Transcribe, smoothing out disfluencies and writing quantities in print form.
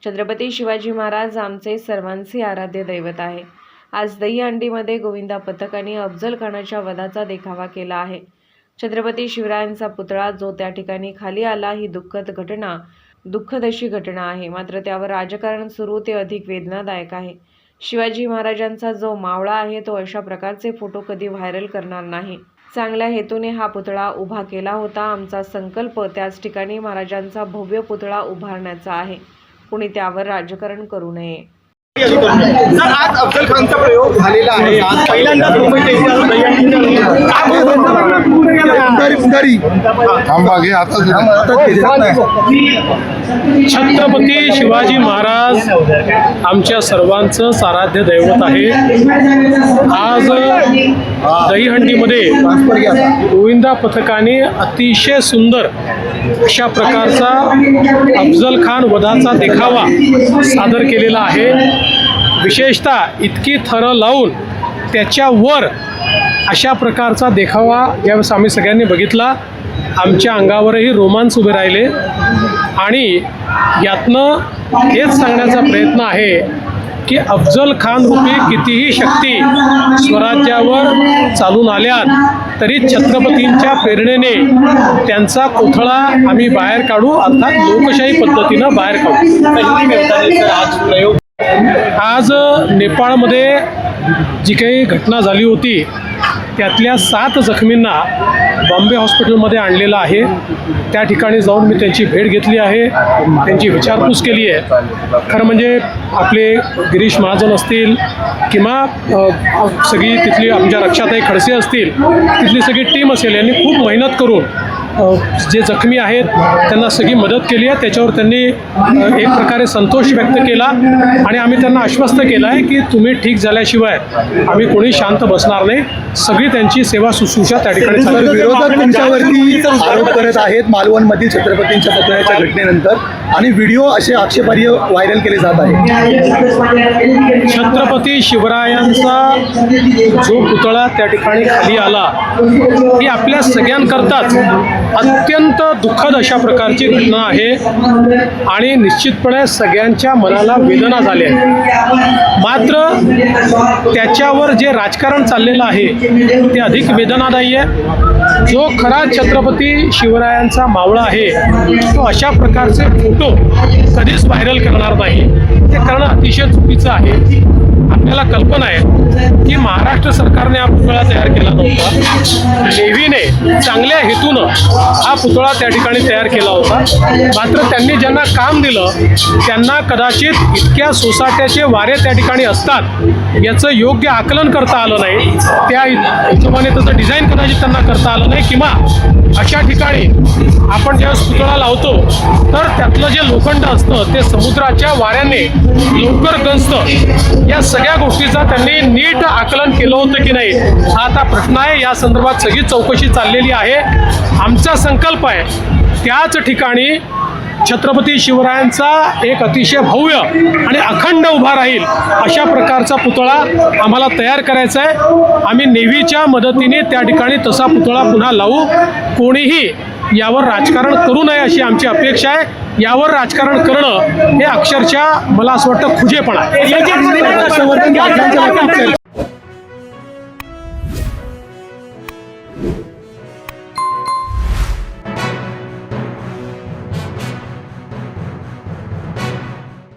छत्रपती शिवाजी महाराज आमचे सर्वांचे आराध्य दैवत आहे। आज दहीहंडीमध्ये गोविंदा पथकाने अफजल खानाच्या वधाचा देखावा केला आहे। छत्रपती शिवरायांचा पुतळा जो त्या ठिकाणी खाली आला ही दुःखद अशी घटना आहे। मात्र त्यावर राजकारण सुरू ते अधिक वेदनादायक आहे। शिवाजी महाराजांचा जो मावळा आहे तो अशा प्रकारचे फोटो कधी व्हायरल करणार नाही। चांगल्या हेतूने हा पुतळा उभा केला होता। आमचा संकल्प त्याच ठिकाणी महाराजांचा भव्य पुतळा उभारण्याचा आहे। कुणी त्यावर राजकारण करू नये। सर, आज अफजल खानचा प्रयोग झालेला आहे। आज पहिल्यांदाच मुंबईच्या छत्रपती शिवाजी महाराज आमच्या सर्वांचं आराध्य दैवत आहे। आज दहीहंडीमध्ये गोविंदा पथकाने अतिशय सुंदर अशा प्रकारचा अफजल खान वधाचा देखावा सादर केलेला आहे। विशेषतः इतकी थरं लावून त्याच्यावर अशा प्रकारचा देखावा ज्यावेळेस आम्ही सगळ्यांनी बघितला, आमच्या अंगावरही रोमांच उभे राहिले आणि यातनं हेच सांगण्याचा प्रयत्न आहे की अफजल खान रूपी कितीही शक्ती स्वराज्यावर चालून आल्यात तरी छत्रपतींच्या प्रेरणेने त्यांचा कोथळा आम्ही बाहेर काढू, अर्थात लोकशाही पद्धतीनं बाहेर काढू। आज नेपाळमध्ये जी काही घटना झाली होती त्यातल्या 7 जखमींना बॉम्बे हॉस्पिटलमध्ये आणलेलं आहे। त्या ठिकाणी जाऊन मी त्यांची भेट घेतली आहे, त्यांची विचारपूस केली आहे। खरं म्हणजे आपले गिरीश महाजन असतील किंवा सगळी तिथली आमच्या रक्षाताई खडसे असतील, तिथली सगळी टीम असेल, यांनी खूप मेहनत करून जे जखमी आहेत त्यांना सगळी मदत केली आहे। त्याच्यावर त्यांनी एक प्रकारे संतोष व्यक्त केला आणि आम्ही त्यांना आश्वस्त केलं आहे की तुम्ही ठीक झाल्याशिवाय आम्ही कोणी शांत बसणार नाही। सगळी त्यांची सेवा शुश्रूषा त्या ठिकाणी चालू आहे। विरोधक तुमच्यावरती आरोप करत आहेत मालवणमधील छत्रपतींच्या पुतळ्याच्या घटनेनंतर आणि व्हिडिओ असे आक्षेपार्ह व्हायरल केले जात आहेत। छत्रपती शिवरायांचा जो पुतळा त्या ठिकाणी खाली आला ही आपल्या सगळ्यांकरताच अत्यंत दुःखद अशा प्रकारची घटना आहे आणि निश्चितपणे सगळ्यांच्या मनाला वेदना झाल्या। मात्र त्याच्यावर जे राजकारण चाललेलं आहे ते अधिक वेदनादायी आहे। जो खरा छत्रपती शिवरायांचा मावळा आहे तो अशा प्रकारचे फोटो कधीच व्हायरल करणार नाही, ते करणं अतिशय चुकीचं आहे। आपल्याला कल्पना आहे की महाराष्ट्र सरकारने हा पुतळा तयार केला नव्हता, नेव्हीने चांगल्या हेतूनं हा पुतळा त्या ठिकाणी तयार केला होता। मात्र त्यांनी ज्यांना काम दिलं त्यांना कदाचित इतक्या सोसाट्याचे वारे त्या ठिकाणी असतात याचं योग्य आकलन करता आलं नाही। त्या हिशोबाने त्याचं डिझाईन कदाचित त्यांना करता आलं नाही किंवा अशा ठिकाणी आपण ज्यावेळेस पुतळा लावतो तर त्यातलं जे लोखंड असतं ते समुद्राच्या वाऱ्याने लवकर गंजतं। या सगळ्या गोष्टीचा त्यांनी नीट आकलन केलं होतं की नाही हा आता प्रश्न आहे। या संदर्भात सगळी चौकशी चाललेली आहे। आमचा संकल्प आहे त्याच ठिकाणी छत्रपती शिवरायांचा एक अतिशय भव्य आणि अखंड उभा राहील अशा प्रकारचा पुतळा आम्हाला तयार करायचा आहे। आम्ही नेव्हीच्या मदतीने त्या ठिकाणी तसा पुतळा पुन्हा लावू। कोणीही यावर राजकारण करू नये अशी आमची अपेक्षा आहे। यावर राजकारण करणं हे अक्षरशः मला असं वाटतं खुजेपणा आहे।